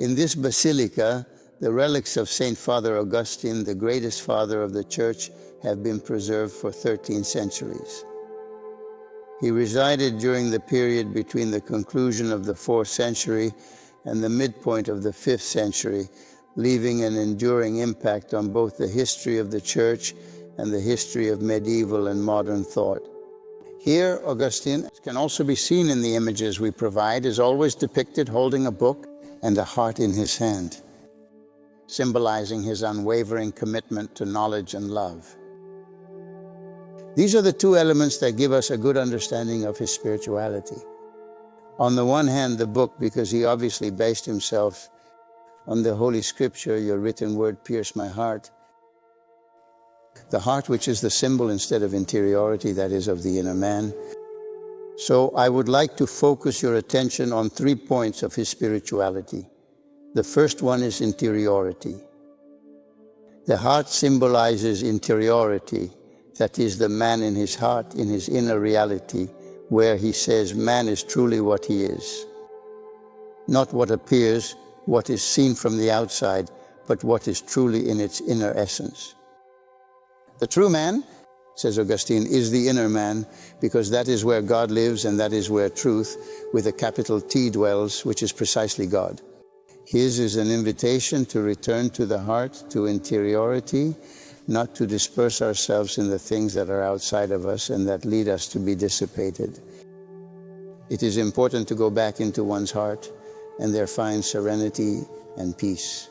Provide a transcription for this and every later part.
In this basilica, the relics of Saint Father Augustine, the greatest father of the Church, have been preserved for 13 centuries. He resided during the period between the conclusion of the 4th century and the midpoint of the 5th century, leaving an enduring impact on both the history of the Church and the history of medieval and modern thought. Here, Augustine can also be seen in the images we provide, is always depicted holding a book and a heart in his hand, symbolizing his unwavering commitment to knowledge and love. These are the two elements that give us a good understanding of his spirituality. On the one hand, the book, because he obviously based himself on the Holy Scripture, your written word pierced my heart. The heart, which is the symbol instead of interiority, that is, of the inner man. So I would like to focus your attention on 3 points of his spirituality. The first one is interiority. The heart symbolizes interiority, that is, the man in his heart, in his inner reality, where he says man is truly what he is. Not what appears, what is seen from the outside, but what is truly in its inner essence. The true man, says Augustine, is the inner man, because that is where God lives and that is where truth, with a capital T, dwells, which is precisely God. His is an invitation to return to the heart, to interiority, not to disperse ourselves in the things that are outside of us and that lead us to be dissipated. It is important to go back into one's heart and there find serenity and peace.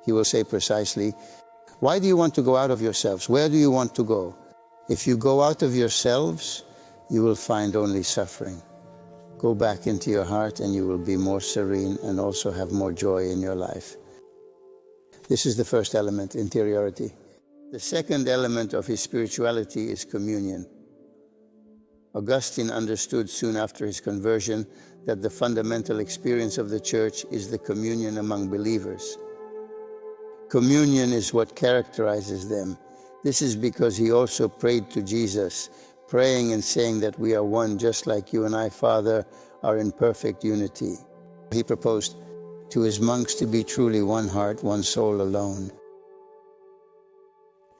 He will say precisely, why do you want to go out of yourselves? Where do you want to go? If you go out of yourselves, you will find only suffering. Go back into your heart and you will be more serene and also have more joy in your life. This is the first element, interiority. The second element of his spirituality is communion. Augustine understood soon after his conversion that the fundamental experience of the Church is the communion among believers. Communion is what characterizes them. This is because he also prayed to Jesus, praying and saying that we are one, just like you and I, Father, are in perfect unity. He proposed to his monks to be truly one heart, one soul alone.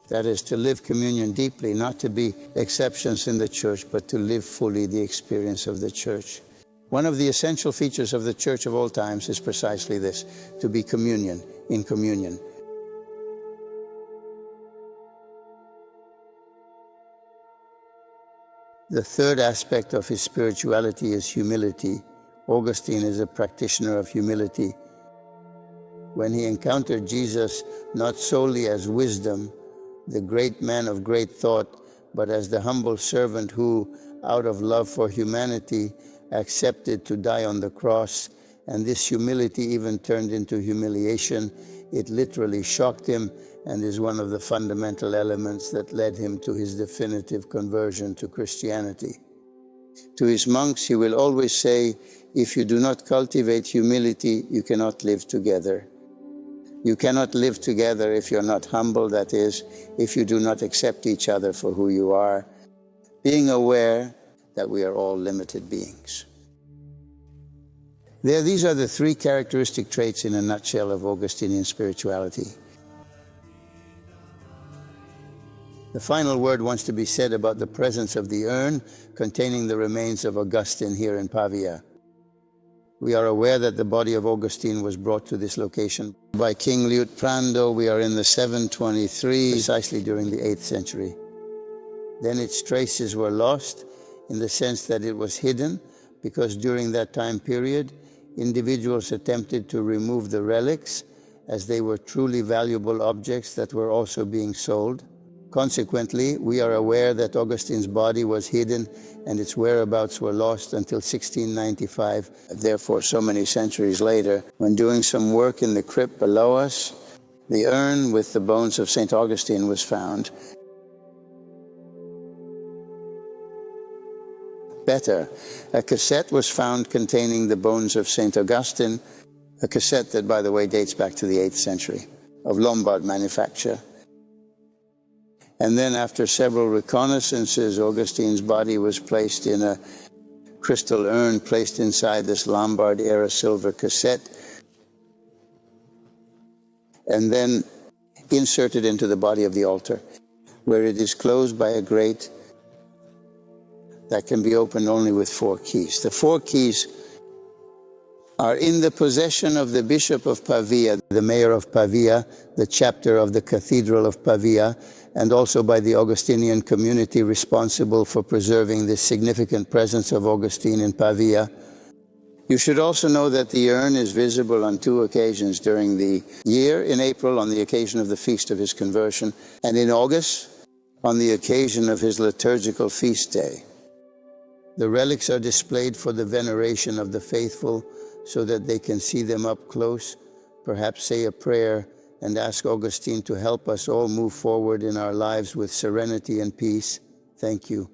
That is, to live communion deeply, not to be exceptions in the Church, but to live fully the experience of the Church. One of the essential features of the Church of all times is precisely this, to be communion, in communion. The third aspect of his spirituality is humility. Augustine is a practitioner of humility. When he encountered Jesus not solely as wisdom, the great man of great thought, but as the humble servant who, out of love for humanity, accepted to die on the cross, and this humility even turned into humiliation, it literally shocked him and is one of the fundamental elements that led him to his definitive conversion to Christianity. To his monks, he will always say, if you do not cultivate humility, you cannot live together. You cannot live together if you're not humble, that is, if you do not accept each other for who you are, being aware that we are all limited beings. These are the 3 characteristic traits in a nutshell of Augustinian spirituality. The final word wants to be said about the presence of the urn containing the remains of Augustine here in Pavia. We are aware that the body of Augustine was brought to this location by King Liutprando. We are in the 723, precisely during the 8th century. Then its traces were lost in the sense that it was hidden, because during that time period, individuals attempted to remove the relics as they were truly valuable objects that were also being sold. Consequently, we are aware that Augustine's body was hidden and its whereabouts were lost until 1695. Therefore, so many centuries later, when doing some work in the crypt below us, the urn with the bones of St. Augustine was found. Better, a cassette was found containing the bones of St. Augustine, a cassette that, by the way, dates back to the 8th century, of Lombard manufacture. And then after several reconnaissances, Augustine's body was placed in a crystal urn placed inside this Lombard-era silver cassette. and then inserted into the body of the altar, where it is closed by a grate that can be opened only with 4 keys. The 4 keys are in the possession of the Bishop of Pavia, the Mayor of Pavia, the chapter of the Cathedral of Pavia, and also by the Augustinian community responsible for preserving the significant presence of Augustine in Pavia. You should also know that the urn is visible on 2 occasions during the year: in April on the occasion of the feast of his conversion, and in August on the occasion of his liturgical feast day. The relics are displayed for the veneration of the faithful so that they can see them up close, perhaps say a prayer, and ask Augustine to help us all move forward in our lives with serenity and peace. Thank you.